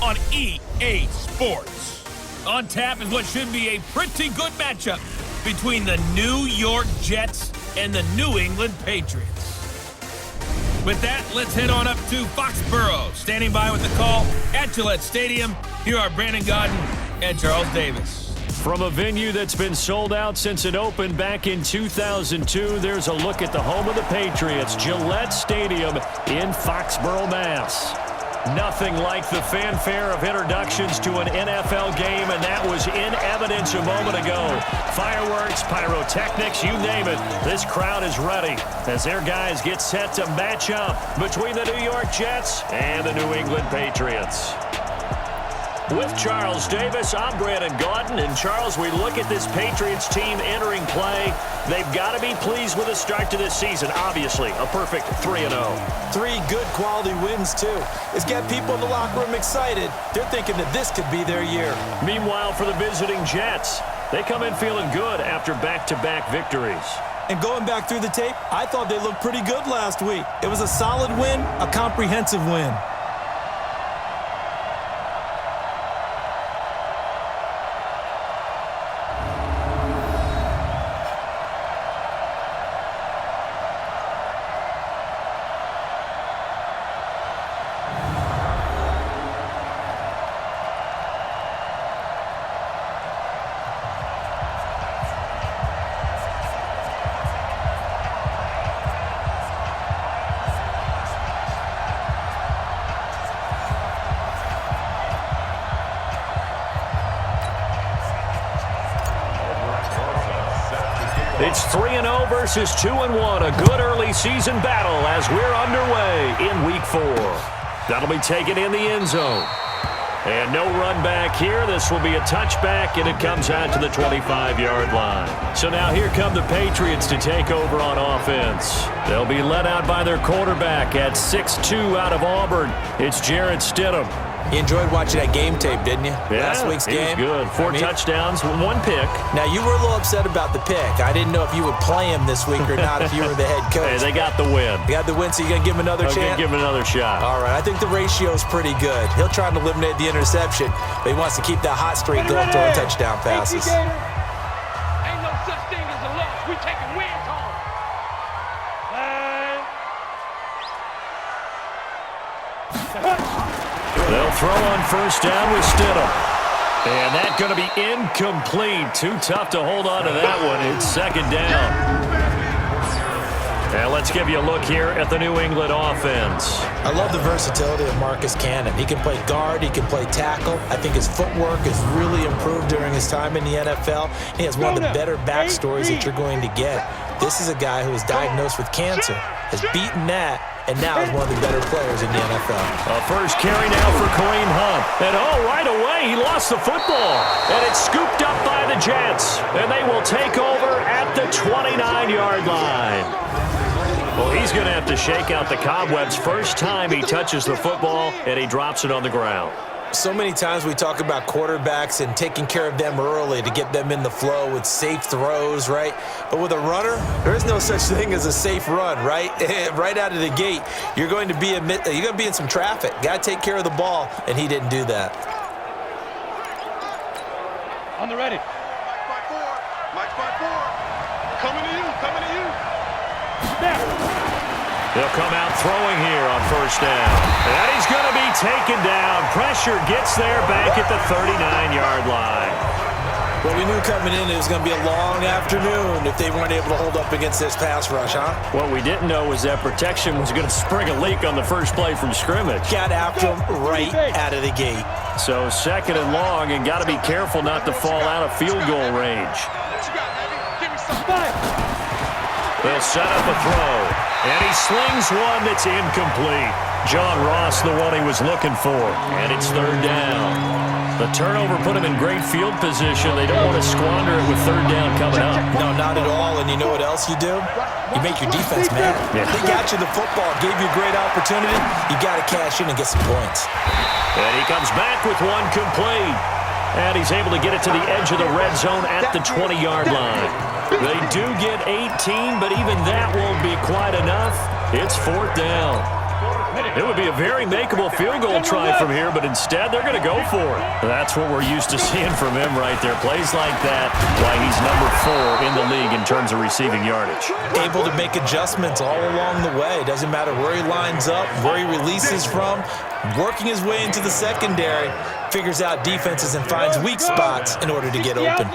on EA Sports. On tap is what should be a pretty good matchup between the New York Jets and the New England Patriots. With that, let's head on up to Foxborough. Standing by with the call at Gillette Stadium, here are Brandon Gaudin and Charles Davis. From a venue that's been sold out since it opened back in 2002, there's a look at the home of the Patriots, Gillette Stadium in Foxborough, Mass. Nothing like the fanfare of introductions to an NFL game, and that was in evidence a moment ago. Fireworks, pyrotechnics, you name it. This crowd is ready as their guys get set to match up between the New York Jets and the New England Patriots. With Charles Davis, I'm Brandon Gaudin. And Charles, we look at this Patriots team entering play. They've got to be pleased with the start to this season. Obviously, a perfect 3-0. 3 good quality wins, too. It's got people in the locker room excited. They're thinking that this could be their year. Meanwhile, for the visiting Jets, they come in feeling good after back-to-back victories. And going back through the tape, I thought they looked pretty good last week. It was a solid win, a comprehensive win. It's 3-0 versus 2-1. A good early season battle as we're underway in Week 4. That'll be taken in the end zone. And no run back here. This will be a touchback, and it comes out to the 25-yard line. So now here come the Patriots to take over on offense. They'll be led out by their quarterback at 6'2" out of Auburn. It's Jarrett Stidham. You enjoyed watching that game tape, didn't you? Yeah, Last week's game. Good. 4 touchdowns, 1 pick. Now, you were a little upset about the pick. I didn't know if you would play him this week or not if you were the head coach. Hey, they got the win. They got the win, so you're going to give him another chance? Give him another shot. All right. I think the ratio is pretty good. He'll try to eliminate the interception, but he wants to keep that hot streak going, throwing touchdown passes. Ain't no such thing as a loss. We taking wins home. They'll throw on first down with Stidham. And that's going to be incomplete. Too tough to hold on to that one. It's second down. And let's give you a look here at the New England offense. I love the versatility of Marcus Cannon. He can play guard. He can play tackle. I think his footwork has really improved during his time in the NFL. He has one of the better backstories that you're going to get. This is a guy who was diagnosed with cancer, has beaten that, and now is one of the better players in the NFL. A first carry now for Kareem Hunt. And right away, he lost the football. And it's scooped up by the Jets. And they will take over at the 29-yard line. Well, he's going to have to shake out the cobwebs first time he touches the football, and he drops it on the ground. So many times we talk about quarterbacks and taking care of them early to get them in the flow with safe throws, right? But with a runner, there is no such thing as a safe run, right? Right out of the gate, you're going to be in some traffic. Got to take care of the ball, and he didn't do that. On the ready. Mike 5-4. Coming to you. Snap. They'll come out throwing here on first down. And he's going to be taken down. Pressure gets there back at the 39-yard line. Well, we knew coming in it was going to be a long afternoon if they weren't able to hold up against this pass rush, huh? What we didn't know was that protection was going to spring a leak on the first play from scrimmage. Got after him right out of the gate. So second and long, and got to be careful not to fall out of field goal range. What you got, baby? Give me some. They'll set up a throw. And he slings one that's incomplete. John Ross, the one he was looking for. And it's third down. The turnover put him in great field position. They don't want to squander it with third down coming up. No, not at all. And you know what else you do? You make your defense mad. Yeah. They got you the football, gave you a great opportunity. You got to cash in and get some points. And he comes back with one complete. And he's able to get it to the edge of the red zone at the 20-yard line. They do get 18, but even that won't be quite enough. It's fourth down. It would be a very makeable field goal try from here, but instead they're going to go for it. That's what we're used to seeing from him right there. Plays like that, why he's number 4 in the league in terms of receiving yardage. Able to make adjustments all along the way. Doesn't matter where he lines up, where he releases from, working his way into the secondary, figures out defenses and finds weak spots in order to get open.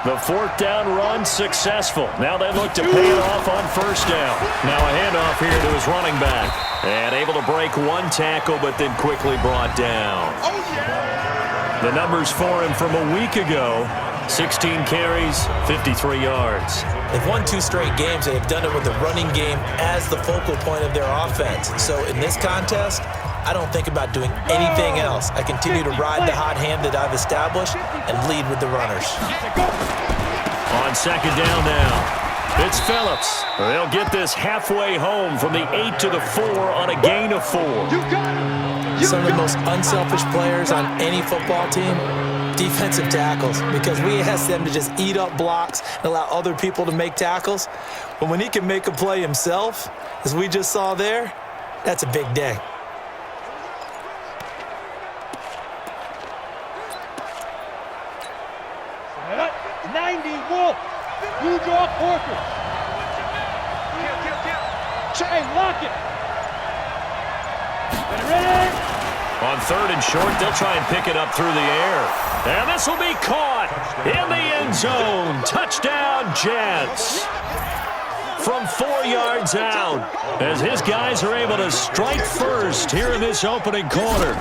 The 4th down run successful. Now they look to pay it off on 1st down. Now a handoff here to his running back. And able to break one tackle, but then quickly brought down. The numbers for him from a week ago, 16 carries, 53 yards. They've won 2 straight games, and they've done it with the running game as the focal point of their offense. So in this contest, I don't think about doing anything else. I continue to ride the hot hand that I've established and lead with the runners. On 2nd down now, it's Phillips. They'll get this halfway home from the 8 to the 4 on a gain of 4. Some of the most unselfish players on any football team, defensive tackles, because we ask them to just eat up blocks and allow other people to make tackles. But when he can make a play himself, as we just saw there, that's a big day. You draw Porter. Hey, lock it. Ready? On 3rd and short, they'll try and pick it up through the air. And this will be caught in the end zone. Touchdown, Jets. From 4 yards out, as his guys are able to strike first here in this opening quarter.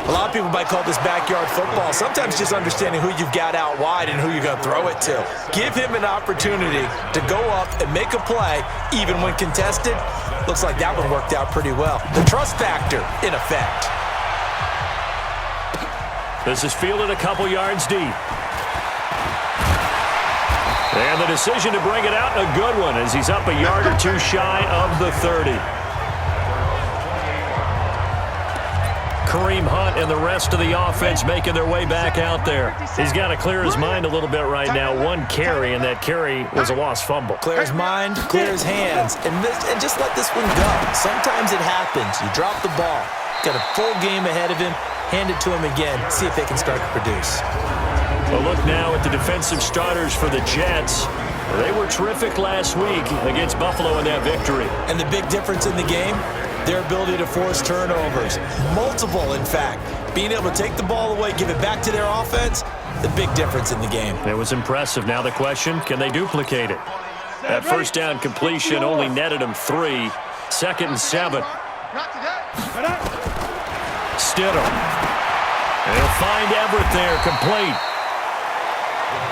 A lot of people might call this backyard football. Sometimes just understanding who you've got out wide and who you're going to throw it to. Give him an opportunity to go up and make a play, even when contested. Looks like that one worked out pretty well. The trust factor in effect. This is fielded a couple yards deep. And the decision to bring it out, a good one, as he's up a yard or 2 shy of the 30. Kareem Hunt and the rest of the offense making their way back out there. He's got to clear his mind a little bit right now. 1 carry, and that carry was a lost fumble. Clear his mind, clear his hands, and just let this one go. Sometimes it happens. You drop the ball. Got a full game ahead of him. Hand it to him again. See if they can start to produce. A look now at the defensive starters for the Jets. They were terrific last week against Buffalo in that victory. And the big difference in the game, their ability to force turnovers. Multiple, in fact. Being able to take the ball away, give it back to their offense, the big difference in the game. It was impressive. Now the question, can they duplicate it? That 1st down completion only netted them 3. 2nd and 7. Stidham. They'll find Everett there, complete.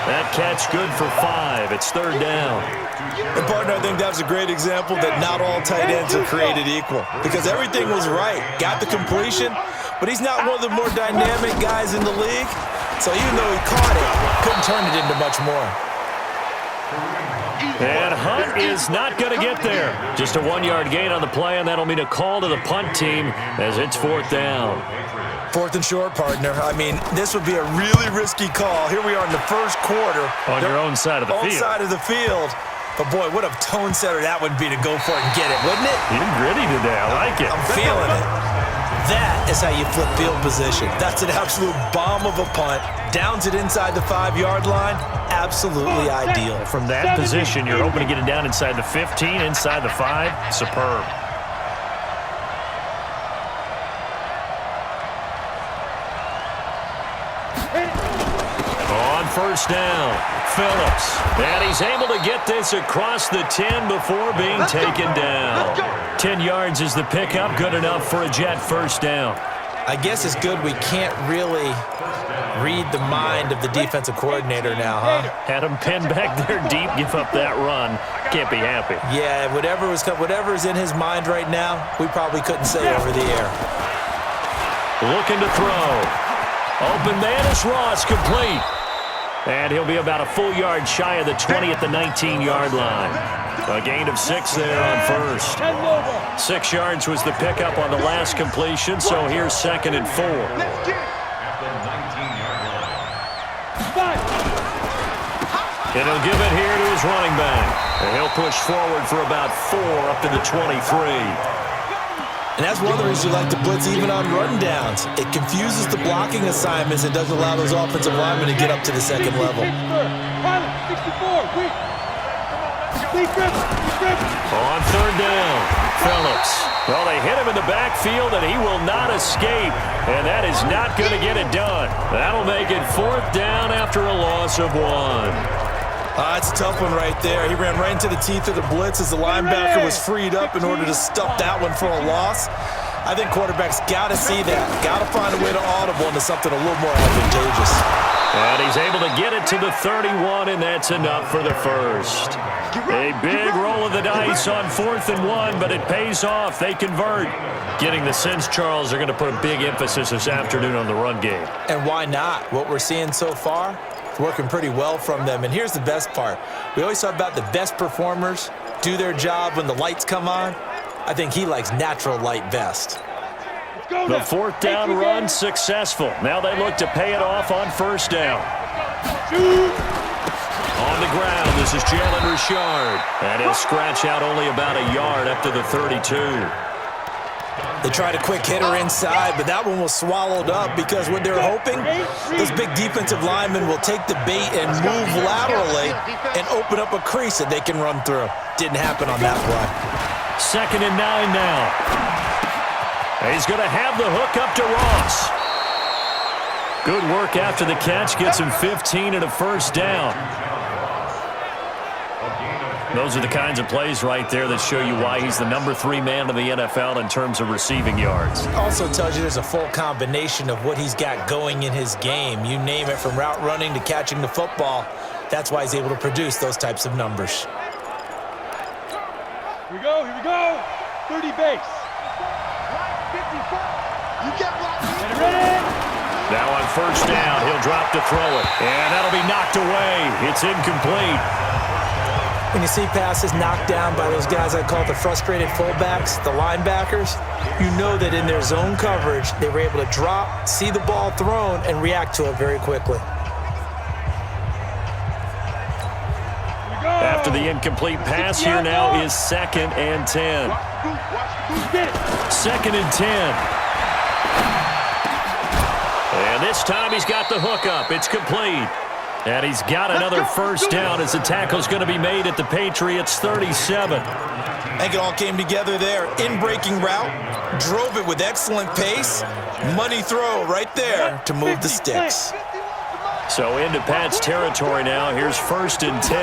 That catch good for 5. It's 3rd down. And, partner, I think that was a great example that not all tight ends are created equal. Because everything was right. Got the completion, but he's not one of the more dynamic guys in the league. So even though he caught it, couldn't turn it into much more. And Hunt is not going to get there. Just a 1-yard gain on the play, and that'll mean a call to the punt team as it's 4th down. 4th and short, partner. I mean, this would be a really risky call. Here we are in the 1st quarter. On your own side of the field. Own side of the field. But, boy, what a tone setter that would be to go for it and get it, wouldn't it? You're gritty today. I like it. I'm feeling it. That is how you flip field position. That's an absolute bomb of a punt. Downs it inside the 5-yard line. Absolutely ideal. From that position, you're hoping to get it down inside the 15, inside the 5. Superb. On 1st down, Phillips. And he's able to get this across the 10 before being taken down. 10 yards is the pickup. Good enough for a Jet 1st down. I guess it's good we can't really read the mind of the defensive coordinator now, huh? Had him pinned back there deep, give up that run. Can't be happy. Yeah, whatever is in his mind right now, we probably couldn't say over the air. Looking to throw. Open man is Ross, complete. And he'll be about a full yard shy of the 20 at the 19-yard line. A gain of 6 there on 1st. 6 yards was the pickup on the last completion, so here's 2nd and 4. And he'll give it here to his running back. And he'll push forward for about 4 up to the 23. And that's one of the reasons you like to blitz even on rundowns. It confuses the blocking assignments and doesn't allow those offensive linemen to get up to the second level. On third down, Phillips. Well, they hit him in the backfield, and he will not escape. And that is not going to get it done. That'll make it fourth down after a loss of 1. It's a tough one right there. He ran right into the teeth of the blitz as the linebacker was freed up in order to stuff that one for a loss. I think quarterbacks got to see that. Got to find a way to audible into something a little more advantageous. And he's able to get it to the 31, and that's enough for the first. A big roll of the dice on 4th and 1, but it pays off. They convert. Getting the sense, Charles, they're going to put a big emphasis this afternoon on the run game. And why not? What we're seeing so far, it's working pretty well from them. And here's the best part. We always talk about the best performers do their job when the lights come on. I think he likes natural light best. The fourth down run successful. Now they look to pay it off on first down. On the ground, this is Jalen Richard. And he'll scratch out only about a yard up to the 32. They tried a quick hitter inside, but that one was swallowed up because what they're hoping, those big defensive linemen will take the bait and move laterally and open up a crease that they can run through. Didn't happen on that play. 2nd and 9 now. He's going to have the hook up to Ross. Good work after the catch. Gets him 15 and a first down. Those are the kinds of plays right there that show you why he's the number 3 man in the NFL in terms of receiving yards. Also tells you there's a full combination of what he's got going in his game. You name it, from route running to catching the football. That's why he's able to produce those types of numbers. Here we go. 30 base. You got Get it ready. Now on first down, he'll drop to throw it. And that'll be knocked away. It's incomplete. When you see passes knocked down by those guys I call the frustrated fullbacks, the linebackers, you know that in their zone coverage, they were able to drop, see the ball thrown, and react to it very quickly. After the incomplete pass, here now is 2nd and 10. 2nd and 10. And this time he's got the hook up. It's complete. And he's got another first down as the tackle's going to be made at the Patriots' 37. I think it all came together there. In-breaking route, drove it with excellent pace. Money throw right there to move the sticks. So into Pat's territory now. Here's 1st and 10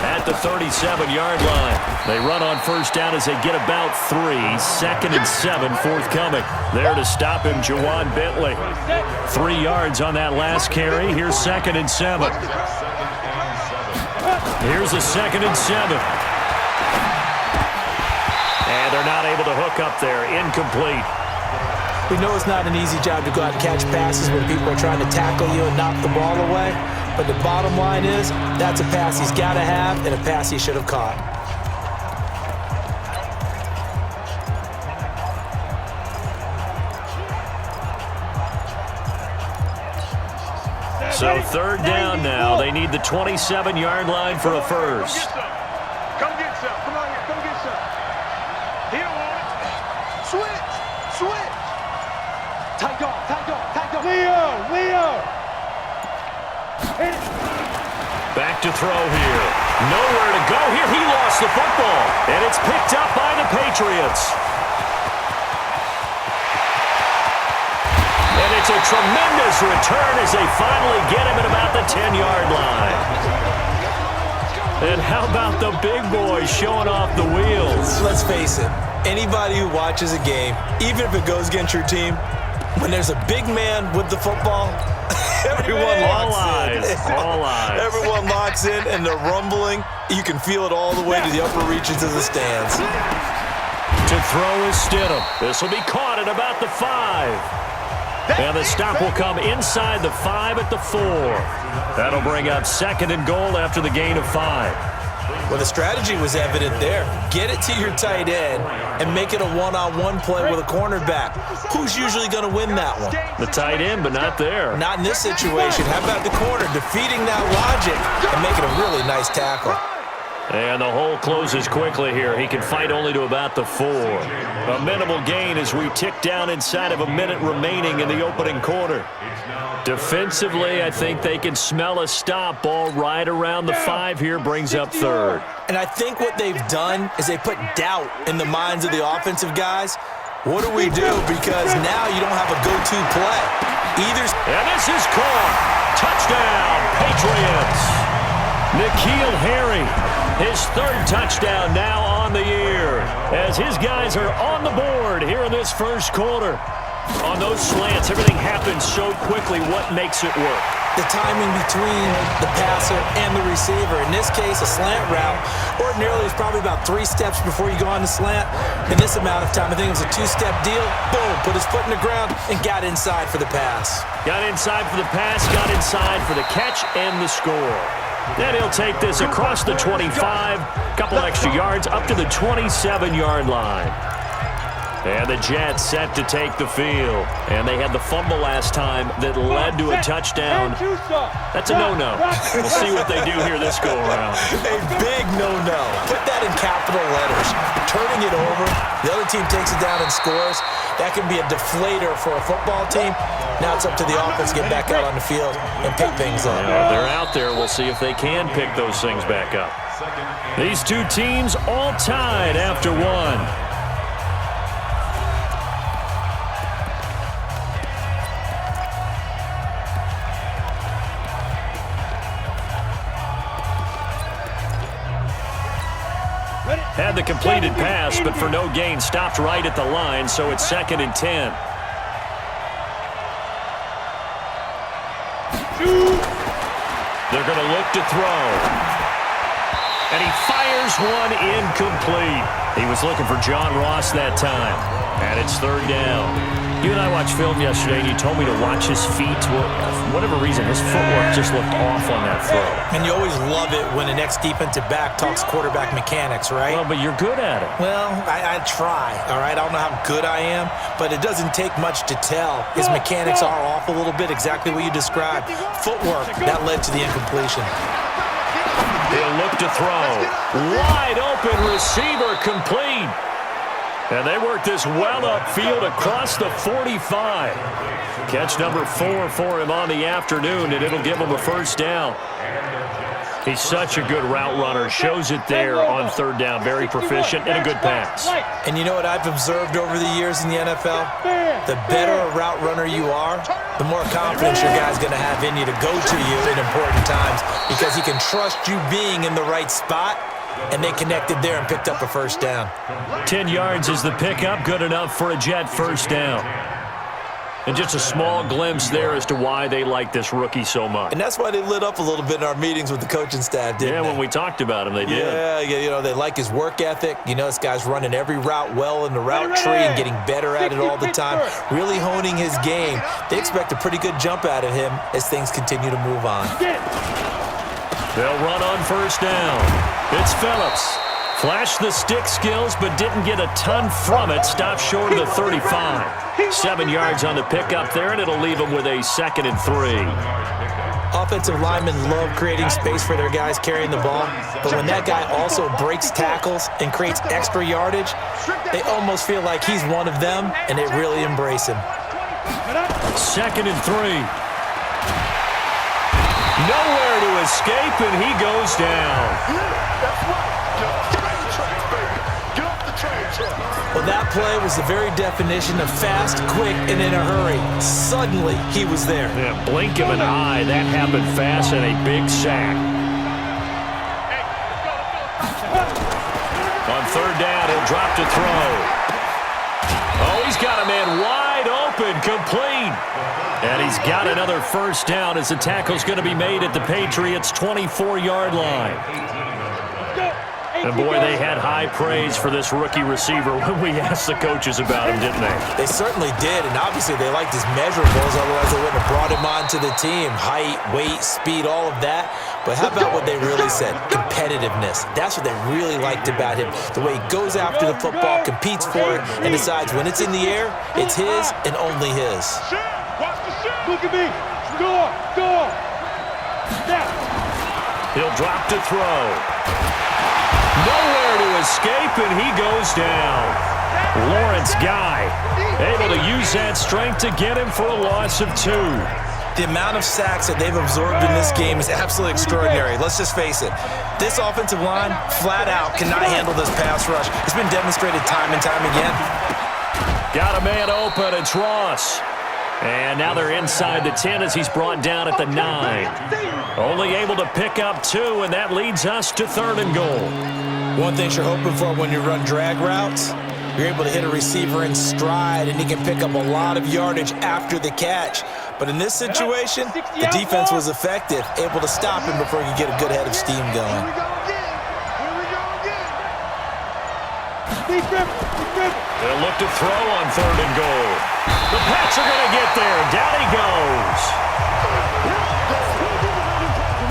at the 37-yard line. They run on first down as they get about 3. 2nd and 7 forthcoming. There to stop him, Juwan Bentley. 3 yards on that last carry. Here's 2nd and 7. Here's a 2nd and 7. And they're not able to hook up there. Incomplete. We know it's not an easy job to go out and catch passes when people are trying to tackle you and knock the ball away. But the bottom line is, that's a pass he's got to have and a pass he should have caught. So 3rd down now. They need the 27-yard line for a first. Come get some. Come on here. Come get some. He don't want it. Switch. Tight dog. Leo. Hit it. Back to throw here. Nowhere to go here. He lost the football. And it's picked up by the Patriots. And it's a tremendous return as they finally get him at about the 10-yard line. And how about the big boy showing off the wheels? Let's face it, anybody who watches a game, even if it goes against your team, when there's a big man with the football, everyone locks in. All eyes. Everyone locks in, and they're rumbling. You can feel it all the way to the upper reaches of the stands. To throw is Stidham. This will be caught at about the 5. And the stop will come inside the 5 at the 4. That'll bring up 2nd and goal after the gain of 5. Well, the strategy was evident there. Get it to your tight end and make it a one-on-one play with a cornerback. Who's usually going to win that one? The tight end, but not there. Not in this situation. How about the corner defeating that logic and making a really nice tackle? And the hole closes quickly here. He can fight only to about the 4. A minimal gain as we tick down inside of a minute remaining in the opening quarter. Defensively, I think they can smell a stop. Ball right around the 5 here, brings up 3rd. And I think what they've done is they put doubt in the minds of the offensive guys. What do we do? Because now you don't have a go-to play. And this is caught. Touchdown, Patriots. N'Keal Harry, his 3rd touchdown now on the year, as his guys are on the board here in this first quarter. On those slants, everything happens so quickly. What makes it work? The timing between the passer and the receiver. In this case, a slant route ordinarily is probably about 3 steps before you go on the slant. In this amount of time, I think it was a 2-step deal. Boom, put his foot in the ground and got inside for the pass. Got inside for the pass, got inside for the catch and the score. Then he'll take this across the 25, couple extra yards up to the 27-yard line. And the Jets set to take the field. And they had the fumble last time that led to a touchdown. That's a no-no. We'll see what they do here this go-around. A big no-no. Put that in capital letters. Turning it over, the other team takes it down and scores. That can be a deflator for a football team. Now it's up to the offense to get back out on the field and pick things up. Yeah, they're out there. We'll see if they can pick those things back up. These two teams all tied after 1. Had the completed pass, but for no gain, stopped right at the line, so it's 2nd and 10. They're going to look to throw. And he fires one incomplete. He was looking for John Ross that time. And it's 3rd down. You and I watched film yesterday, and you told me to watch his feet. Well, for whatever reason, his footwork just looked off on that throw. And you always love it when the next defensive back talks quarterback mechanics, right? Well, but you're good at it. Well, I try, all right? I don't know how good I am, but it doesn't take much to tell. His mechanics are off a little bit, exactly what you described. Footwork, that led to the incompletion. He'll look to throw. Wide open receiver complete. And they work this well upfield across the 45. Catch number 4 for him on the afternoon, and it'll give him a 1st down. He's such a good route runner. Shows it there on 3rd down. Very proficient and a good pass. And you know what I've observed over the years in the NFL? The better a route runner you are, the more confidence your guy's going to have in you to go to you in important times because he can trust you being in the right spot. And they connected there and picked up a 1st down. 10 yards is the pickup. Good enough for a Jet 1st down. And just a small glimpse there as to why they like this rookie so much. And that's why they lit up a little bit in our meetings with the coaching staff, didn't they? Yeah, when we talked about him, they did. Yeah, you know, they like his work ethic. You know, this guy's running every route well in the route tree and getting better at it all the time, really honing his game. They expect a pretty good jump out of him as things continue to move on. They'll run on 1st down. It's Phillips. Flashed the stick skills, but didn't get a ton from it. Stopped short of the 35. 7 yards on the pickup there, and it'll leave them with a 2nd and 3. Offensive linemen love creating space for their guys carrying the ball, but when that guy also breaks tackles and creates extra yardage, they almost feel like he's one of them, and they really embrace him. 2nd and 3. Nowhere to escape, and he goes down. Well, that play was the very definition of fast, quick, and in a hurry. Suddenly, he was there. Yeah, blink of an eye. That happened fast and a big sack. On 3rd down, he'll drop to throw. Oh, he's got a man wide open, complete. And he's got another 1st down as the tackle's going to be made at the Patriots' 24-yard line. And, boy, they had high praise for this rookie receiver when we asked the coaches about him, didn't they? They certainly did, and obviously they liked his measurables, otherwise they wouldn't have brought him onto the team. Height, weight, speed, all of that. But how about what they really said? Competitiveness. That's what they really liked about him. The way he goes after the football, competes for it, and decides when it's in the air, it's his and only his. Look at me. Score. Now. He'll drop to throw. Nowhere to escape, and he goes down. Lawrence Guy able to use that strength to get him for a loss of 2. The amount of sacks that they've absorbed in this game is absolutely extraordinary. Let's just face it. This offensive line, flat out, cannot handle this pass rush. It's been demonstrated time and time again. Got a man open. It's Ross. And now they're inside the 10 as he's brought down at the 9. Only able to pick up 2, and that leads us to 3rd and goal. One thing you're hoping for when you run drag routes, you're able to hit a receiver in stride, and he can pick up a lot of yardage after the catch. But in this situation, the defense was effective, able to stop him before he could get a good head of steam going. They'll look to throw on 3rd and goal. The Pats are going to get there. Down he goes.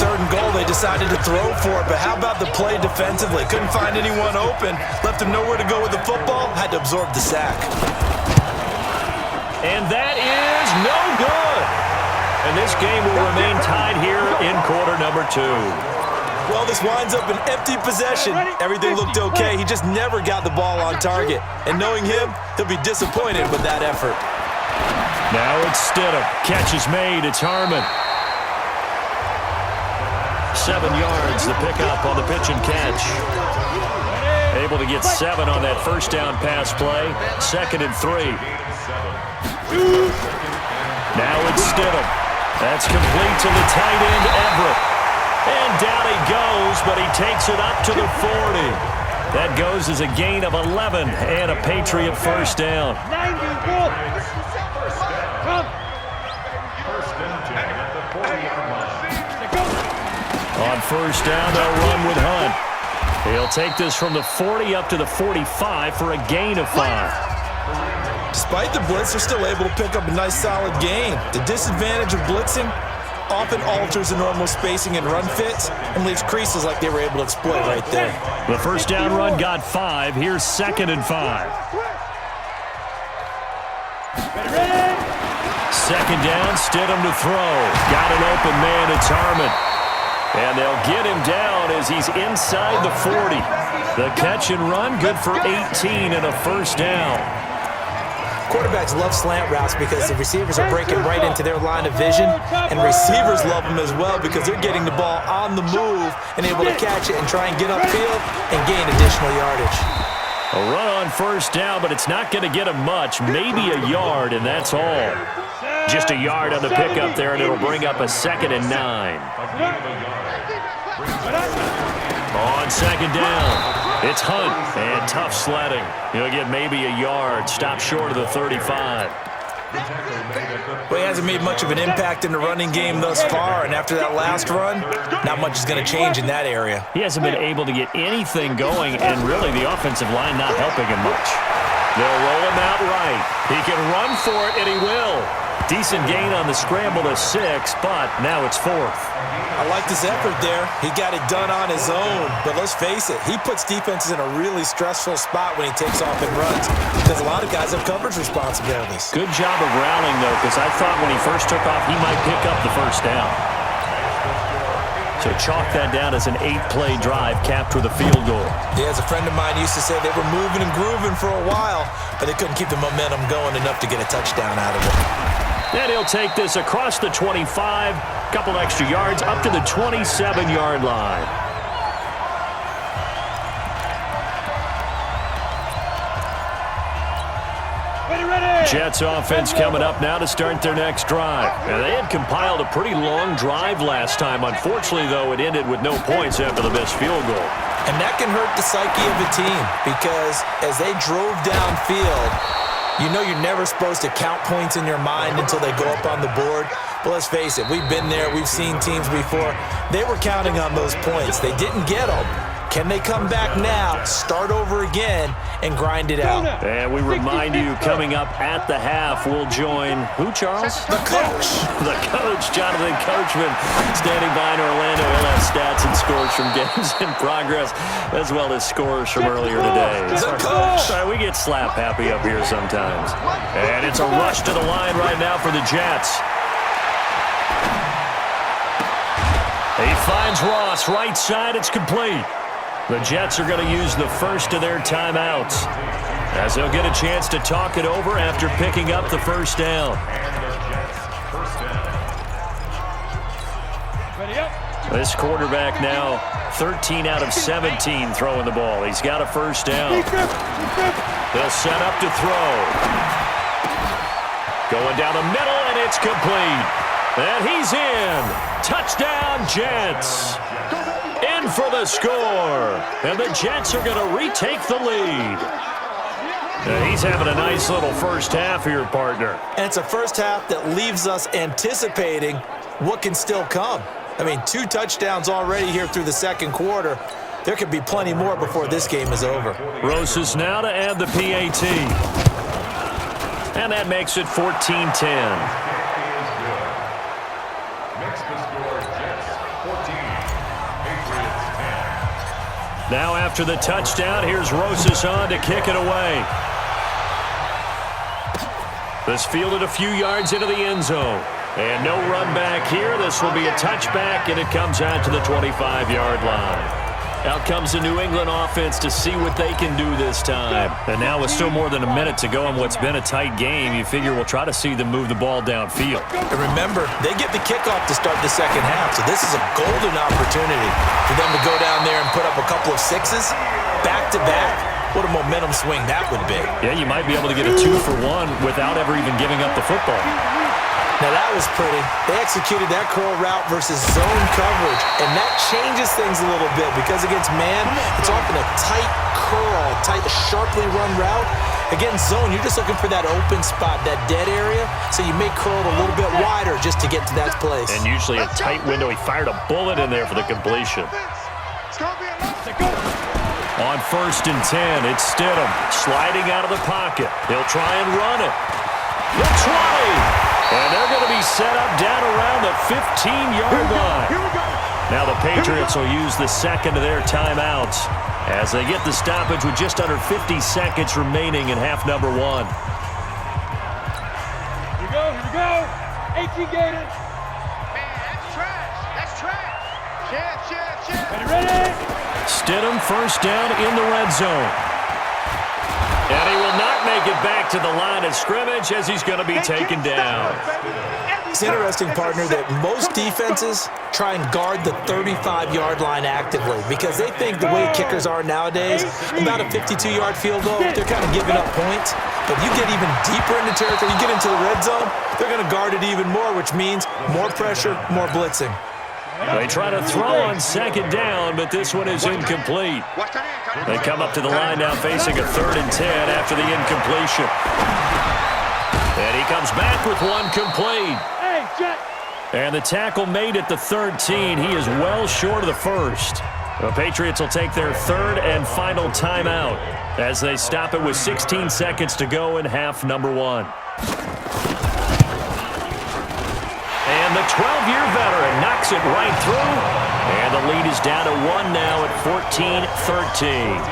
3rd and goal, they decided to throw for it, but how about the play defensively? Couldn't find anyone open, left him nowhere to go with the football, had to absorb the sack. And that is no good. And this game will remain tied here in quarter number 2. Well, this winds up an empty possession. Everything looked okay. He just never got the ball on target. And knowing him, he'll be disappointed with that effort. Now it's Stidham. Catch is made. It's Harmon. 7 yards, the pickup on the pitch and catch. Able to get 7 on that first down pass play. 2nd and 3. Now it's Stidham. That's complete to the tight end, Everett. And down he goes, but he takes it up to the 40. That goes as a gain of 11 and a Patriot first down. On first down, they'll run with Hunt. He'll take this from the 40 up to the 45 for a gain of 5. Despite the blitz, they're still able to pick up a nice solid gain. The disadvantage of blitzing often alters the normal spacing and run fits and leaves creases like they were able to exploit right there. The first down run got 5. Here's 2nd and 5. 2nd down, Stidham to throw. Got an open man, it's Harmon. And they'll get him down as he's inside the 40. The catch and run, good for 18 and a first down. Quarterbacks love slant routes because the receivers are breaking right into their line of vision, and receivers love them as well because they're getting the ball on the move and able to catch it and try and get upfield and gain additional yardage. A run on first down, but it's not going to get him much, maybe a yard, and that's all. Just a yard on the pickup there, and it'll bring up a 2nd and 9. On 2nd down. It's Hunt, and tough sledding. He'll get maybe a yard, stop short of the 35. Well, he hasn't made much of an impact in the running game thus far, and after that last run, not much is going to change in that area. He hasn't been able to get anything going, and really the offensive line not helping him much. They'll roll him out right. He can run for it, and he will. Decent gain on the scramble to 6, but now it's 4th. I like this effort there. He got it done on his own, but let's face it, he puts defenses in a really stressful spot when he takes off and runs because a lot of guys have coverage responsibilities. Good job of rallying, though, because I thought when he first took off, he might pick up the first down. So chalk that down as an 8-play drive capped with a field goal. Yeah, as a friend of mine used to say, they were moving and grooving for a while, but they couldn't keep the momentum going enough to get a touchdown out of it. And he'll take this across the 25, couple extra yards, up to the 27-yard line. Jets offense coming up now to start their next drive. And they had compiled a pretty long drive last time. Unfortunately, though, it ended with no points after the missed field goal. And that can hurt the psyche of a team because as they drove downfield, you know you're never supposed to count points in your mind until they go up on the board. But let's face it, we've been there. We've seen teams before. They were counting on those points. They didn't get them. Can they come back now, start over again, and grind it out? And we remind you, coming up at the half, we'll join who, Charles? The coach. The coach, Jonathan Coachman, standing by in Orlando. He'll have stats and scores from games in progress, as well as scores from earlier today. The coach. Sorry, we get slap happy up here sometimes. And it's a rush to the line right now for the Jets. He finds Ross, right side, it's complete. The Jets are going to use the first of their timeouts, as they'll get a chance to talk it over after picking up the first down. This quarterback now 13 out of 17 throwing the ball. He's got a first down. They'll set up to throw. Going down the middle, and it's complete. And he's in. Touchdown, Jets. In for the score. And the Jets are going to retake the lead. He's having a nice little first half here, partner. And it's a first half that leaves us anticipating what can still come. I mean, 2 touchdowns already here through the second quarter. There could be plenty more before this game is over. Rosas now to add the PAT. And that makes it 14-10. Now after the touchdown, here's Rosas on to kick it away. This fielded a few yards into the end zone. And no run back here. This will be a touchback, and it comes out to the 25-yard line. Out comes the New England offense to see what they can do this time. And now with still more than a minute to go in what's been a tight game, you figure we'll try to see them move the ball downfield. And remember, they get the kickoff to start the second half, so this is a golden opportunity for them to go down there and put up a couple of sixes back-to-back. What a momentum swing that would be. Yeah, you might be able to get a 2-for-1 without ever even giving up the football. Now that was pretty. They executed that curl route versus zone coverage, and that changes things a little bit because against man, it's often a tight curl, sharply run route. Against zone, you're just looking for that open spot, that dead area, so you may curl it a little bit wider just to get to that place. And usually a tight window. He fired a bullet in there for the completion. On 1st and 10, it's Stidham sliding out of the pocket. He'll try and run it. The 20. And they're going to be set up down around the 15-yard line. Now the Patriots will use the second of their timeouts as they get the stoppage with just under 50 seconds remaining in half number 1. Here we go. 18 Gators. Man, that's trash. Chance. Ready? Stidham first down in the red zone. And he will not make it back to the line of scrimmage as he's going to be taken down. It's interesting, partner, that most defenses try and guard the 35-yard line actively because they think the way kickers are nowadays, about a 52-yard field goal, they're kind of giving up points. But you get even deeper into territory, you get into the red zone, they're going to guard it even more, which means more pressure, more blitzing. They try to throw on second down, but this one is incomplete. They come up to the line now facing a 3rd and 10 after the incompletion. And he comes back with one complete. And the tackle made at the 13. He is well short of the first. The Patriots will take their 3rd and final timeout as they stop it with 16 seconds to go in half number 1. And the 12-year veteran knocks it right through. And the lead is down to 1 now at 14-13.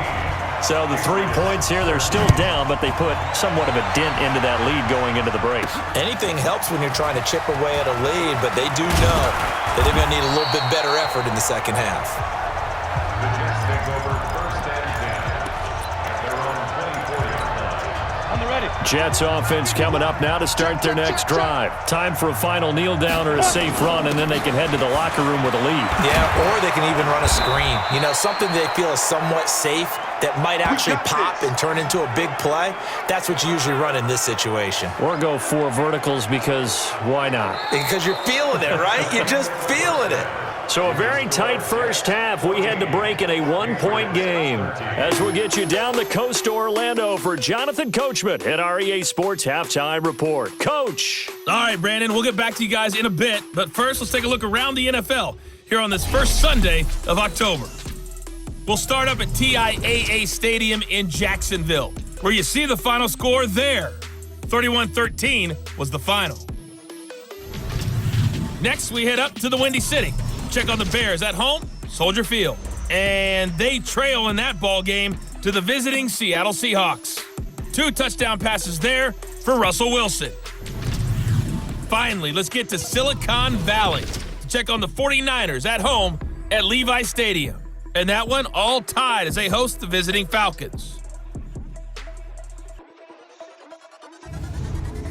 So the 3 points here, they're still down, but they put somewhat of a dent into that lead going into the break. Anything helps when you're trying to chip away at a lead, but they do know that they're going to need a little bit better effort in the second half. The Jets take over 1st and 10 at their own 20-40 line. On the ready. Jets offense coming up now to start their next drive. Time for a final kneel down or a safe run, and then they can head to the locker room with a lead. Yeah, or they can even run a screen. You know, something they feel is somewhat safe that might actually pop and turn into a big play. That's what you usually run in this situation. Or go 4 verticals because why not? Because you're feeling it, right? You're just feeling it. So a very tight first half. We had to break in a 1-point game. As we'll get you down the coast to Orlando for Jonathan Coachman at our EA Sports Halftime Report. Coach. All right, Brandon, we'll get back to you guys in a bit. But first, let's take a look around the NFL here on this first Sunday of October. We'll start up at TIAA Stadium in Jacksonville, where you see the final score there. 31-13 was the final. Next, we head up to the Windy City. Check on the Bears at home, Soldier Field. And they trail in that ball game to the visiting Seattle Seahawks. 2 touchdown passes there for Russell Wilson. Finally, let's get to Silicon Valley to check on the 49ers at home at Levi Stadium. And that one all tied as they host the visiting Falcons.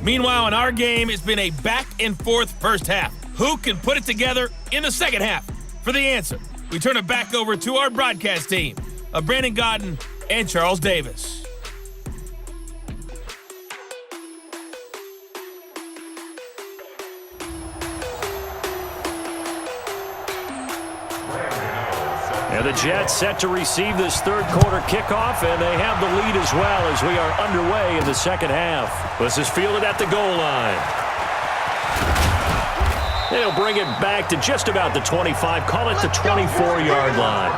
Meanwhile, in our game, it's been a back-and-forth first half. Who can put it together in the second half? For the answer, we turn it back over to our broadcast team of Brandon Godden and Charles Davis. And the Jets set to receive this third quarter kickoff, and they have the lead as well as we are underway in the second half. This is fielded at the goal line. They'll bring it back to just about the 25, call it the 24-yard line.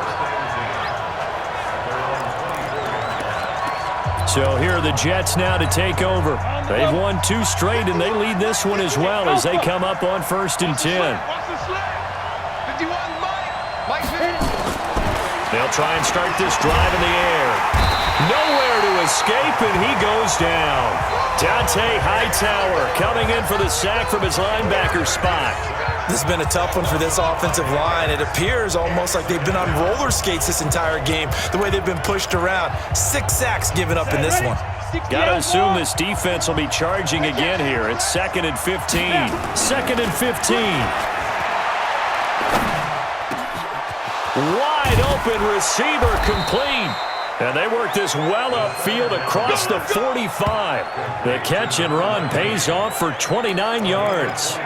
So here are the Jets now to take over. They've won 2 straight, and they lead this one as well as they come up on 1st and 10. They'll try and start this drive in the air. Nowhere to escape, and he goes down. Dante Hightower coming in for the sack from his linebacker spot. This has been a tough one for this offensive line. It appears almost like they've been on roller skates this entire game, the way they've been pushed around. 6 sacks given up in this one. Got to assume this defense will be charging again here. It's 2nd and 15. 2nd and 15. Wide open receiver complete. And they work this well upfield across the 45. The catch and run pays off for 29 yards.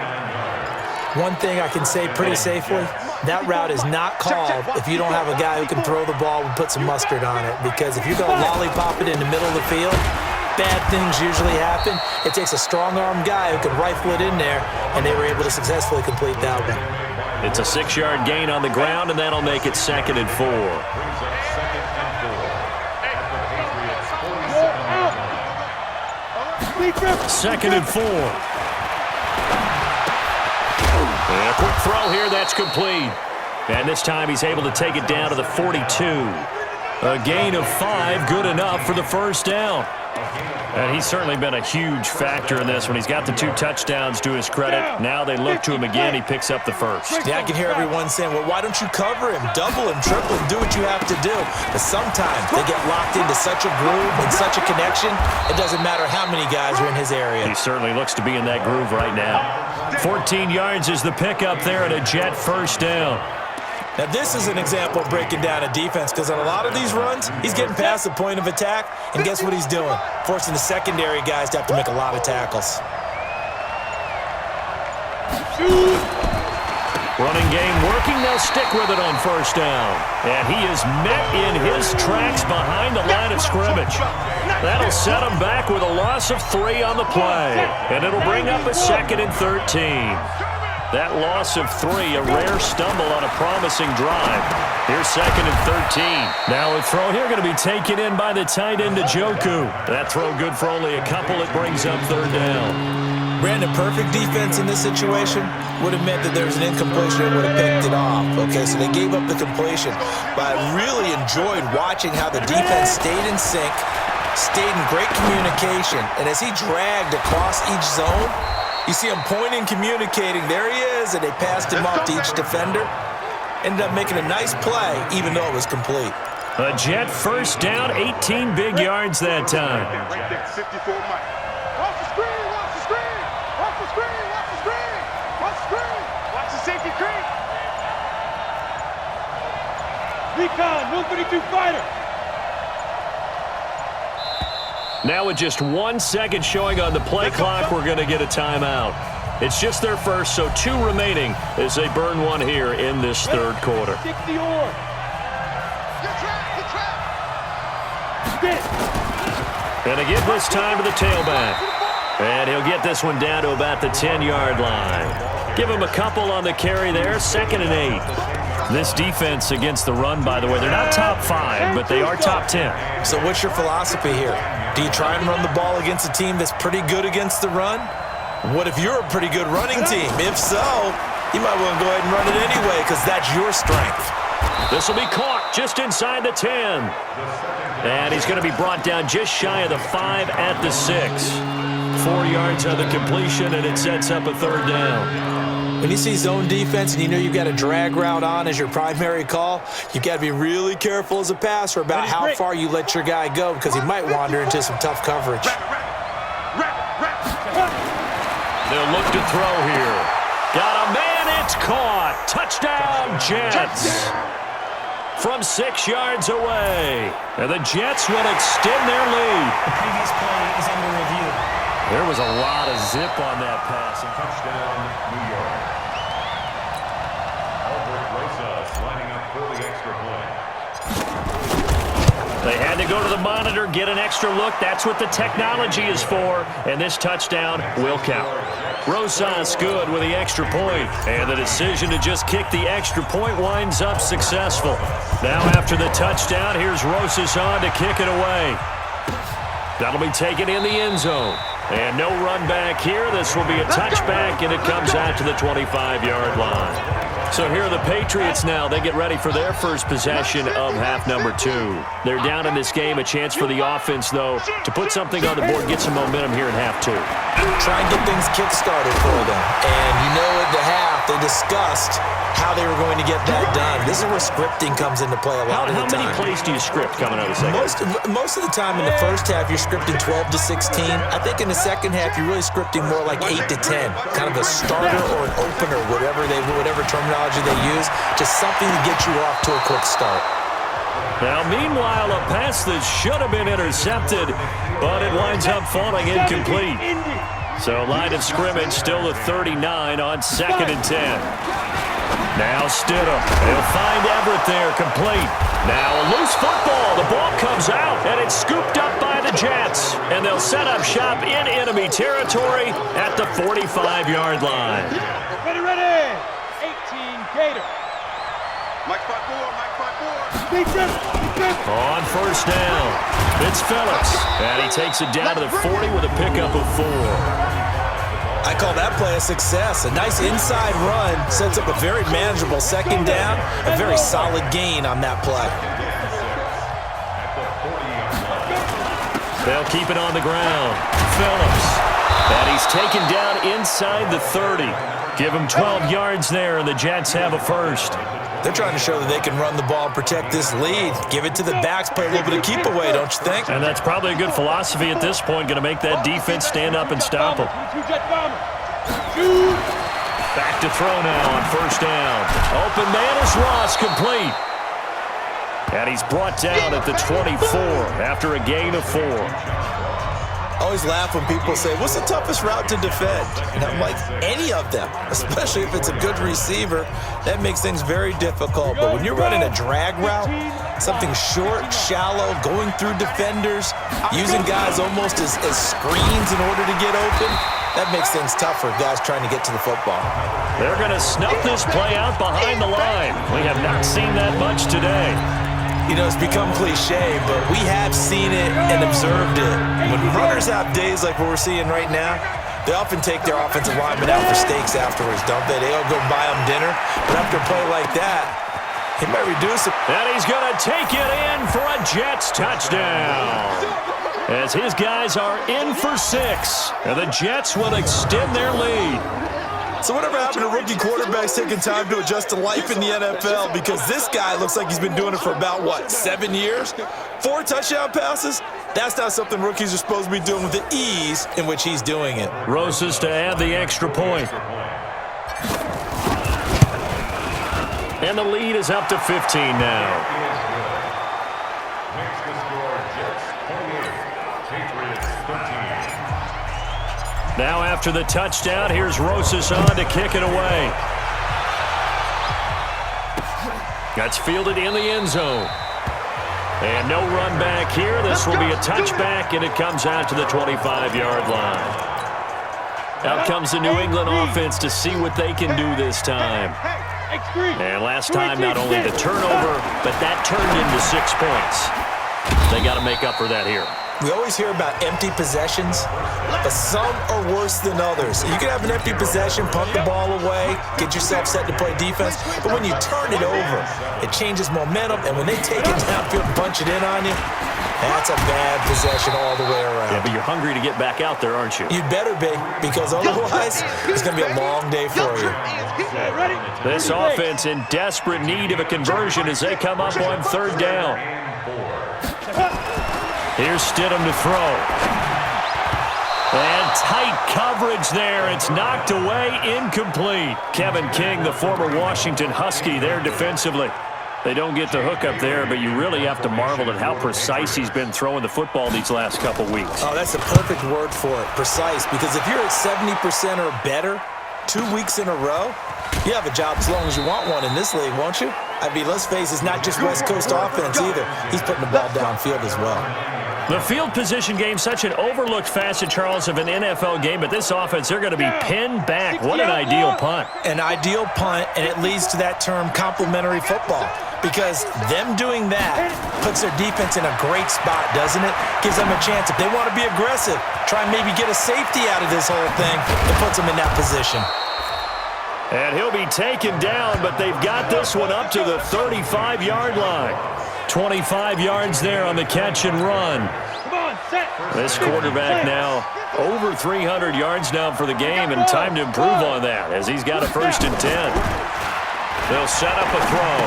One thing I can say pretty safely, that route is not called if you don't have a guy who can throw the ball and put some mustard on it. Because if you're going to lollipop it in the middle of the field, bad things usually happen. It takes a strong-armed guy who can rifle it in there, and they were able to successfully complete that one. It's a 6-yard gain on the ground, and that'll make it 2nd and 4. Brings up 2nd and 4 at the Patriots' 2nd and 4. And a quick throw here, that's complete. And this time he's able to take it down to the 42. A gain of 5, good enough for the first down. And he's certainly been a huge factor in this one. He's got the 2 touchdowns to his credit. Now they look to him again. He picks up the first. Yeah, I can hear everyone saying, well, why don't you cover him, double him, triple him, do what you have to do. But sometimes they get locked into such a groove and such a connection, it doesn't matter how many guys are in his area. He certainly looks to be in that groove right now. 14 yards is the pickup there and a Jet first down. Now, this is an example of breaking down a defense because on a lot of these runs, he's getting past the point of attack, and guess what he's doing? Forcing the secondary guys to have to make a lot of tackles. Running game working. They'll stick with it on first down. And he is met in his tracks behind the line of scrimmage. That'll set him back with a loss of 3 on the play. And it'll bring up a 2nd and 13. That loss of 3, a rare stumble on a promising drive. Here's 2nd and 13. Now a throw here going to be taken in by the tight end Njoku. That throw good for only a couple. It brings up 3rd down. Brandon, perfect defense in this situation would have meant that there was an incompletion and would have picked it off. Okay, so they gave up the completion. But I really enjoyed watching how the defense stayed in sync, stayed in great communication, and as he dragged across each zone, you see him pointing, communicating. There he is, and they passed him off to each defender. Ended up making a nice play, even though it was complete. A Jet first down, 18 big yards that time. Right there, 54 Mike. Watch the screen, watch the screen. Watch the screen, watch the screen. Watch the screen. Watch the safety creep. Recon, 132 fighter. Now with just 1 second showing on the play clock, we're going to get a timeout. It's just their first, so 2 remaining as they burn 1 here in this 3rd quarter. And again this time to the tailback. And he'll get this one down to about the 10-yard line. Give him a couple on the carry there, 2nd and 8. This defense against the run, by the way, they're not top 5, but they are top 10. So what's your philosophy here? Do you try and run the ball against a team that's pretty good against the run? What if you're a pretty good running team? If so, you might want to go ahead and run it anyway because that's your strength. This will be caught just inside the 10. And he's going to be brought down just shy of the 5 at the 6. 4 yards on the completion, and it sets up a 3rd down. When you see zone defense and you know you've got a drag route on as your primary call, you've got to be really careful as a passer about how far you let your guy go because he might wander into some tough coverage. They'll look to throw here. Got a man, it's caught. Touchdown, Jets. From 6 yards away. And the Jets will extend their lead. The previous play is under review. There was a lot of zip on that pass. Touchdown, New York. Albert Rosas lining up for the extra point. They had to go to the monitor, get an extra look. That's what the technology is for. And this touchdown will count. Rosas good with the extra point. And the decision to just kick the extra point winds up successful. Now after the touchdown, here's Rosas on to kick it away. That'll be taken in the end zone. And no run back here. This will be a touchback, and it comes out to the 25-yard line. So here are the Patriots now. They get ready for their first possession of half number 2. They're down in this game. A chance for the offense, though, to put something on the board, get some momentum here in half 2. Try and get things kick-started for them. And you know at the half, they discussed how they were going to get that done. This is where scripting comes into play a lot of the time. How many plays do you script coming out of the second? Most of the time in the first half, you're scripting 12 to 16. I think in the second half, you're really scripting more like 8 to 10. Kind of a starter or an opener, whatever terminology they use. Just something to get you off to a quick start. Now, meanwhile, a pass that should have been intercepted, but it winds up falling incomplete. So line of scrimmage still the 39 on 2nd and 10. Now Stidham. They'll find Everett there, complete. Now a loose football. The ball comes out, and it's scooped up by the Jets. And they'll set up shop in enemy territory at the 45-yard line. Ready. 18 Gator. Mike 5-4. Defense. On first down, it's Phillips. And he takes it down to the 40 with a pickup of 4. I call that play a success. A nice inside run sets up a very manageable second down. A very solid gain on that play. They'll keep it on the ground. Phillips. And he's taken down inside the 30. Give him 12 yards there, and the Jets have a first. They're trying to show that they can run the ball and protect this lead. Give it to the backs, play a little bit of keep away, don't you think? And that's probably a good philosophy at this point, going to make that defense stand up and stop them. Back to throw now on first down. Open man is Ross, complete. And he's brought down at the 24 after a gain of 4. I always laugh when people say, what's the toughest route to defend? And I'm like, any of them, especially if it's a good receiver. That makes things very difficult. But when you're running a drag route, something short, shallow, going through defenders, using guys almost as screens in order to get open, that makes things tough for guys trying to get to the football. They're going to snuff this play out behind the line. We have not seen that much today. You know, it's become cliche, but we have seen it and observed it. When runners have days like what we're seeing right now, they often take their offensive linemen out for steaks afterwards, don't they? They'll go buy them dinner. But after a play like that, he might reduce it. And he's going to take it in for a Jets touchdown. As his guys are in for 6. And the Jets will extend their lead. So whatever happened to rookie quarterbacks taking time to adjust to life in the NFL? Because this guy looks like he's been doing it for about, 7 years? 4 touchdown passes? That's not something rookies are supposed to be doing with the ease in which he's doing it. Rosas to add the extra point. And the lead is up to 15 now. Now after the touchdown, here's Rosas on to kick it away. That's fielded in the end zone. And no run back here. This will be a touchback, and it comes out to the 25-yard line. Out comes the New England offense to see what they can do this time. And last time, not only the turnover, but that turned into 6 points. They got to make up for that here. We always hear about empty possessions, but some are worse than others. You can have an empty possession, punt the ball away, get yourself set to play defense, but when you turn it over, it changes momentum, and when they take it downfield and punch it in on you, That's a bad possession all the way around. Yeah, but you're hungry to get back out there, aren't you? You'd better be, because otherwise it's going to be a long day for you. This offense in desperate need of a conversion as they come up on third down. Here's Stidham to throw. And tight coverage there. It's knocked away, incomplete. Kevin King, the former Washington Husky, there defensively. They don't get the hook up there, but you really have to marvel at how precise he's been throwing the football these last couple weeks. Oh, that's the perfect word for it, precise, because if you're at 70% or better 2 weeks in a row, you have a job as long as you want one in this league, won't you? I mean, let's face it, it's not just West Coast offense either. He's putting the ball downfield as well. The field position game, such an overlooked facet, Charles, of an NFL game, but this offense, they're going to be pinned back. What an ideal punt. An ideal punt, and it leads to that term complementary football, because them doing that puts their defense in a great spot, doesn't it? Gives them a chance. If they want to be aggressive, try and maybe get a safety out of this whole thing, it puts them in that position. And he'll be taken down, but they've got this one up to the 35-yard line. 25 yards there on the catch and run. This quarterback now over 300 yards now for the game, and time to improve on that as he's got a 1st and 10. They'll set up a throw.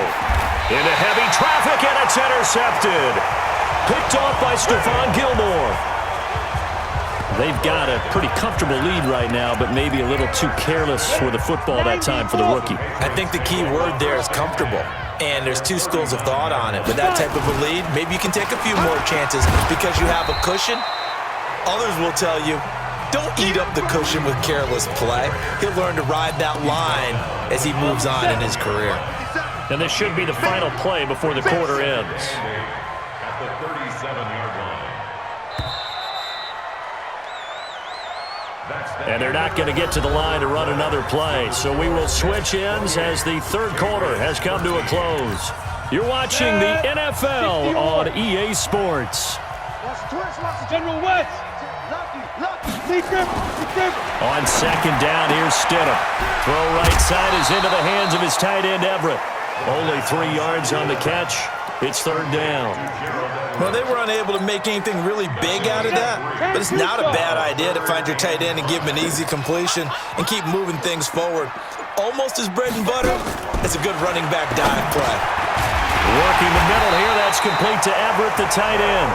Into heavy traffic, and it's intercepted. Picked off by Stephon Gilmore. They've got a pretty comfortable lead right now, but maybe a little too careless with the football that time for the rookie. I think the key word there is comfortable. And there's two schools of thought on it. With that type of a lead, maybe you can take a few more chances because you have a cushion. Others will tell you, don't eat up the cushion with careless play. He'll learn to ride that line as he moves on in his career. And this should be the final play before the quarter ends. At the 37-yard line. And they're not going to get to the line to run another play. So we will switch ends as the third quarter has come to a close. You're watching the NFL on EA Sports. General West. On second down, here's Stidham. Throw right side is into the hands of his tight end, Everett. Only 3 yards on the catch. It's third down. Well, they were unable to make anything really big out of that, but it's not a bad idea to find your tight end and give him an easy completion and keep moving things forward. Almost as bread and butter as a good running back dive play. Working the middle here, that's complete to Everett, the tight end.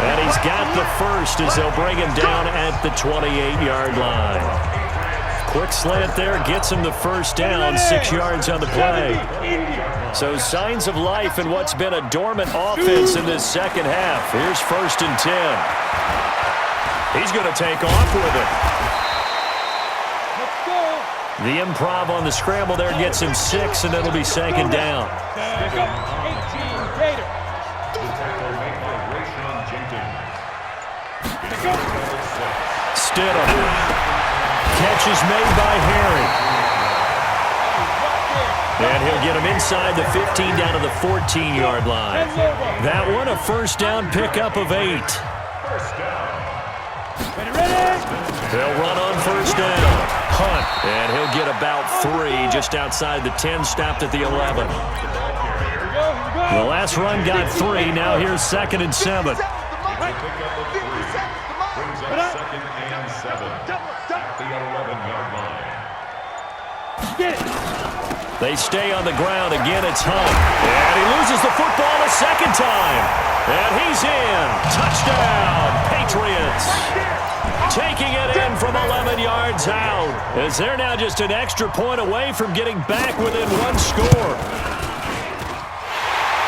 And he's got the first as they'll bring him down at the 28-yard line. Quick slant there, gets him the first down, 6 yards on the play. So signs of life in what's been a dormant offense in this second half. Here's 1st and 10. He's going to take off with it. The improv on the scramble there gets him 6, and it'll be second down. Stidham. Catch is made by Harry. And he'll get him inside the 15 down to the 14-yard line. That one a first down pickup of 8. They'll run on first down. Hunt. And he'll get about 3 just outside the 10, stopped at the 11. The last run got 3. Now here's 2nd and 7. They stay on the ground. Again, it's Hunt. And he loses the football a second time. And he's in. Touchdown, Patriots. Taking it in from 11 yards out, as they're now just an extra point away from getting back within 1 score.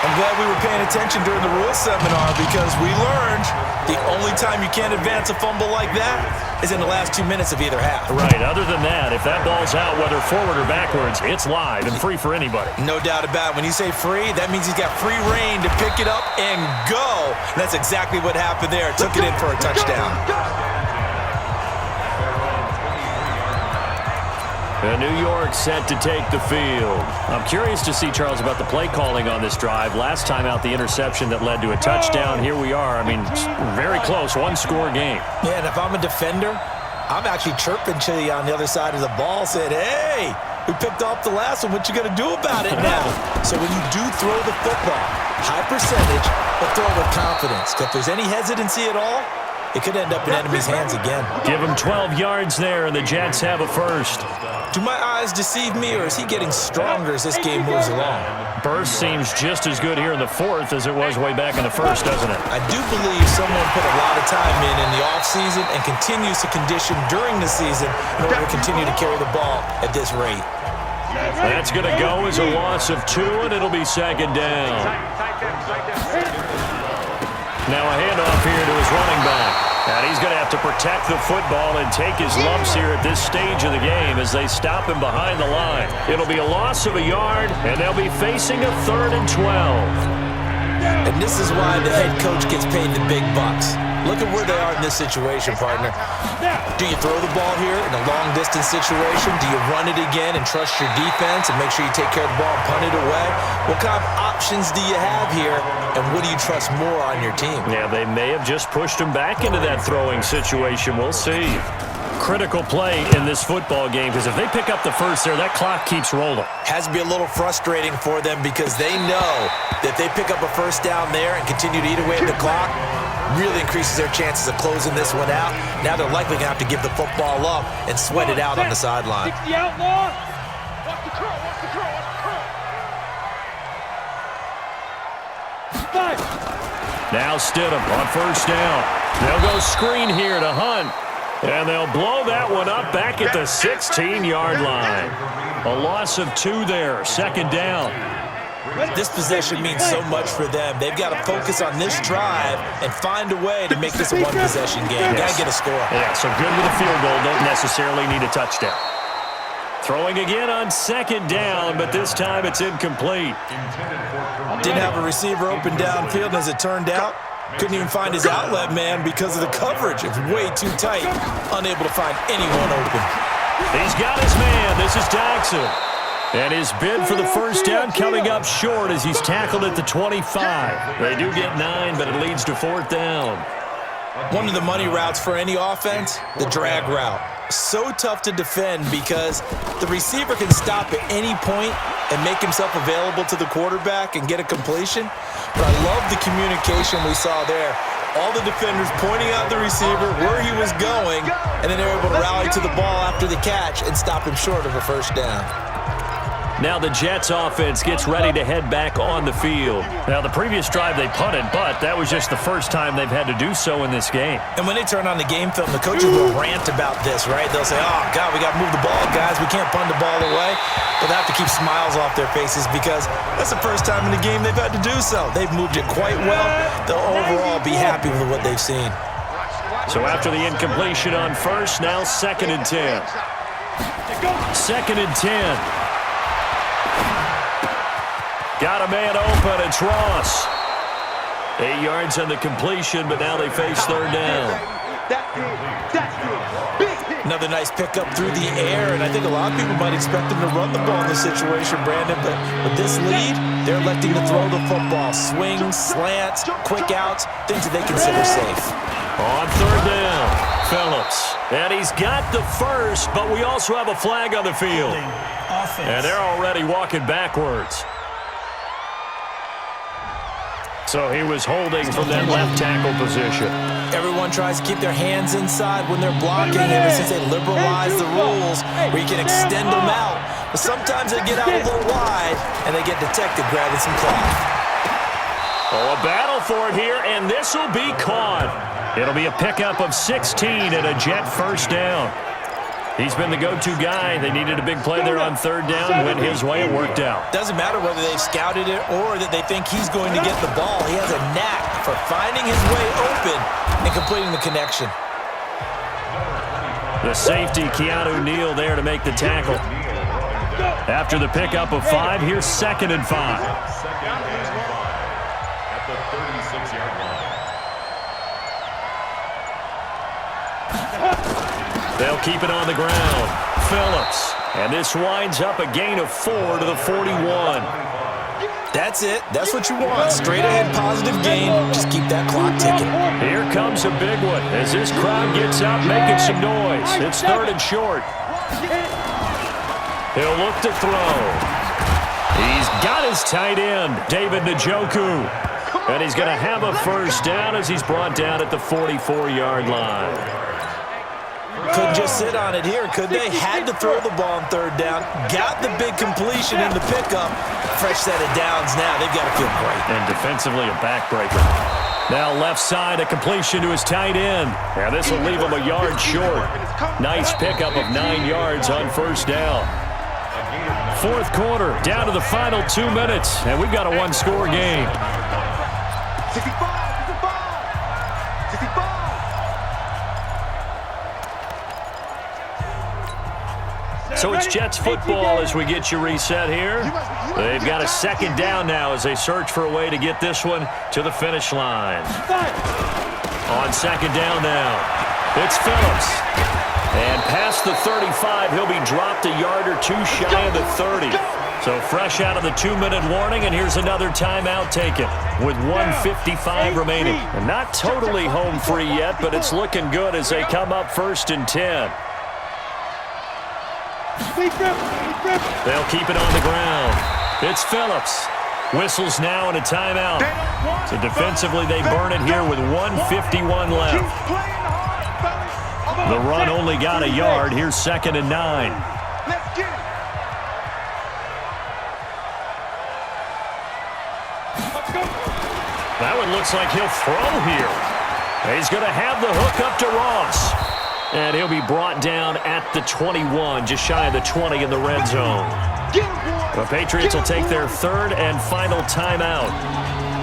I'm glad we were paying attention during the rules seminar, because we learned the only time you can't advance a fumble like that is in the last 2 minutes of either half. Right. Other than that, if that ball's out, whether forward or backwards, it's live and free for anybody. No doubt about it. When you say free, that means he's got free reign to pick it up and go. And that's exactly what happened there. Took it in for a touchdown. And New York set to take the field. I'm curious to see, Charles, about the play calling on this drive. Last time out, the interception that led to a touchdown. Here we are. I mean, very close, 1-score game. Yeah, and if I'm a defender, I'm actually chirping to you on the other side of the ball, saying, hey, we picked off the last one. What you going to do about it now? So when you do throw the football, high percentage, but throw it with confidence. If there's any hesitancy at all, it could end up in enemy's hands again. Give him 12 yards there, and the Jets have a first. Do my eyes deceive me, or is he getting stronger as this game moves along? Burst seems just as good here in the fourth as it was way back in the first, doesn't it? I do believe someone put a lot of time in the offseason and continues to condition during the season in order to continue to carry the ball at this rate. That's going to go as a loss of 2, and it'll be second down. Now a handoff here to his running back. And he's going to have to protect the football and take his lumps here at this stage of the game as they stop him behind the line. It'll be a loss of a yard, and they'll be facing a 3rd and 12. And this is why the head coach gets paid the big bucks. Look at where they are in this situation, partner. Do you throw the ball here in a long-distance situation? Do you run it again and trust your defense and make sure you take care of the ball and punt it away? What kind of options do you have here, and what do you trust more on your team? Yeah, they may have just pushed him back into that throwing situation. We'll see. Critical play in this football game, because if they pick up the first there, that clock keeps rolling. Has to be a little frustrating for them because they know that if they pick up a first down there and continue to eat away at the clock, really increases their chances of closing this one out. Now they're likely going to have to give the football up and sweat it out on the sideline. 60 outlaw. Watch the curl, watch the curl, watch the curl. Now Stidham on first down. They'll go screen here to Hunt. And they'll blow that one up back at the 16-yard line. A loss of 2 there, second down. This possession means so much for them. They've got to focus on this drive and find a way to make this a one-possession game. Got to get a score. Yeah, so good with a field goal. Don't necessarily need a touchdown. Throwing again on second down, but this time it's incomplete. Didn't have a receiver open downfield, and as it turned out, couldn't even find his outlet man because of the coverage. It's way too tight. Unable to find anyone open. He's got his man. This is Jackson. And his bid for the first down coming up short as he's tackled at the 25. They do get 9, but it leads to 4th down. One of the money routes for any offense, the drag route. So tough to defend because the receiver can stop at any point and make himself available to the quarterback and get a completion. But I love the communication we saw there. All the defenders pointing out the receiver, where he was going, and then they were able to rally to the ball after the catch and stop him short of a first down. Now the Jets offense gets ready to head back on the field. Now the previous drive they punted, but that was just the first time they've had to do so in this game. And when they turn on the game film, the coaches will rant about this, right? They'll say, oh, God, we got to move the ball, guys. We can't punt the ball away. But they have to keep smiles off their faces because that's the first time in the game they've had to do so. They've moved it quite well. They'll overall be happy with what they've seen. So after the incompletion on first, now 2nd and 10. 2nd and 10. Got a man open. It's Ross. 8 yards on the completion, but now they face 3rd down. Another nice pickup through the air, and I think a lot of people might expect them to run the ball in this situation, Brandon, but with this lead, they're electing to throw the football. Swings, slants, quick outs, things that they consider safe. On 3rd down, Phillips. And he's got the first, but we also have a flag on the field. And they're already walking backwards. So he was holding from that left tackle position. Everyone tries to keep their hands inside when they're blocking ever since they liberalized the rules where you can extend them out. But sometimes they get out a little wide and they get detected grabbing some cloth. Oh, a battle for it here, and this will be caught. It'll be a pickup of 16 and a Jet first down. He's been the go-to guy. They needed a big play there on 3rd down. Went his way. It worked out. Doesn't matter whether they've scouted it or that they think he's going to get the ball. He has a knack for finding his way open and completing the connection. The safety, Keanu Neal, there to make the tackle. After the pickup of 5, here's 2nd and 5. At the 36-yard line. They'll keep it on the ground. Phillips. And this winds up a gain of 4 to the 41. That's it. That's what you want. Straight ahead positive gain. Just keep that clock ticking. Here comes a big one as this crowd gets out making some noise. It's 3rd and short. He'll look to throw. He's got his tight end, David Njoku. And he's going to have a first down as he's brought down at the 44-yard line. Couldn't just sit on it here, could they? Had to throw the ball on third down. Got the big completion in the pickup. Fresh set of downs now. They've got to feel great. And defensively, a backbreaker. Now left side, a completion to his tight end. And this will leave him a yard short. Nice pickup of 9 yards on first down. Fourth quarter, down to the final 2 minutes. And we've got a one-score game. 65. So it's Jets football as we get you reset here. They've got a second down now as they search for a way to get this one to the finish line. On second down now, it's Phillips. And past the 35, he'll be dropped a yard or two shy of the 30. So fresh out of the 2-minute warning, and here's another timeout taken with 1:55 remaining. And not totally home free yet, but it's looking good as they come up 1st and 10. They'll keep it on the ground. It's Phillips. Whistles now and a timeout. So defensively, they burn it here with 1:51 left. The run only got a yard. Here's 2nd and 9. Let's get it. That one looks like he'll throw here. He's going to have the hook up to Ross. And he'll be brought down at the 21, just shy of the 20 in the red zone. The Patriots will take their 3rd and final timeout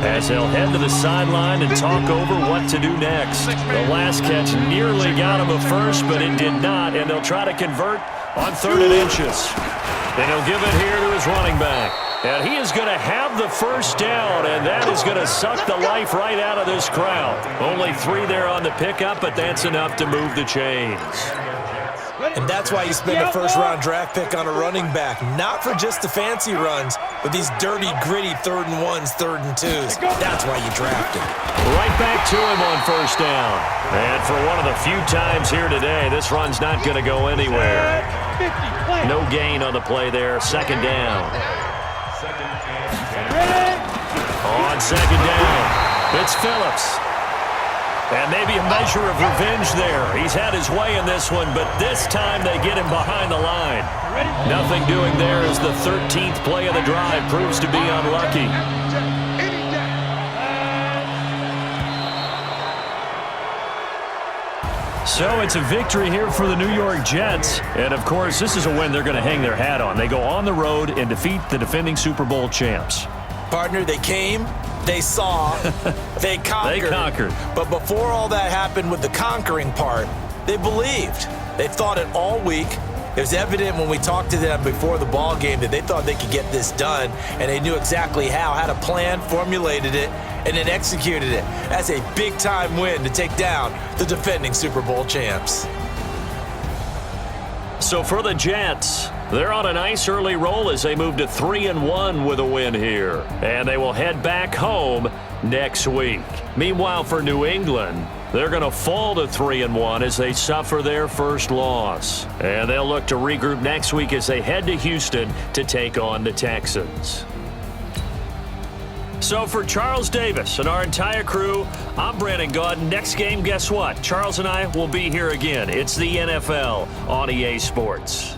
as they'll head to the sideline and talk over what to do next. The last catch nearly got him a first, but it did not, and they'll try to convert on 3rd and inches. And he'll give it here to his running back. And he is going to have the first down, and that is going to suck the life right out of this crowd. Only 3 there on the pickup, but that's enough to move the chains. And that's why you spend a first-round draft pick on a running back. Not for just the fancy runs, but these dirty, gritty 3rd and 1s, 3rd and 2s. That's why you draft him. Right back to him on first down. And for one of the few times here today, this run's not going to go anywhere. No gain on the play there. 2nd down. On 2nd down, it's Phillips. And maybe a measure of revenge there. He's had his way in this one, but this time they get him behind the line. Nothing doing there as the 13th play of the drive proves to be unlucky. So it's a victory here for the New York Jets. And, of course, this is a win they're going to hang their hat on. They go on the road and defeat the defending Super Bowl champs. Partner, they came, they saw, they conquered. They conquered. But before all that happened with the conquering part, they believed. They thought it all week. It was evident when we talked to them before the ball game that they thought they could get this done, and they knew exactly how, had a plan, formulated it, and then executed it. That's a big-time win to take down the defending Super Bowl champs. So for the Jets, they're on a nice early roll as they move to 3-1 with a win here. And they will head back home next week. Meanwhile, for New England, they're going to fall to 3-1 as they suffer their first loss. And they'll look to regroup next week as they head to Houston to take on the Texans. So for Charles Davis and our entire crew, I'm Brandon Gaudin. Next game, guess what? Charles and I will be here again. It's the NFL on EA Sports.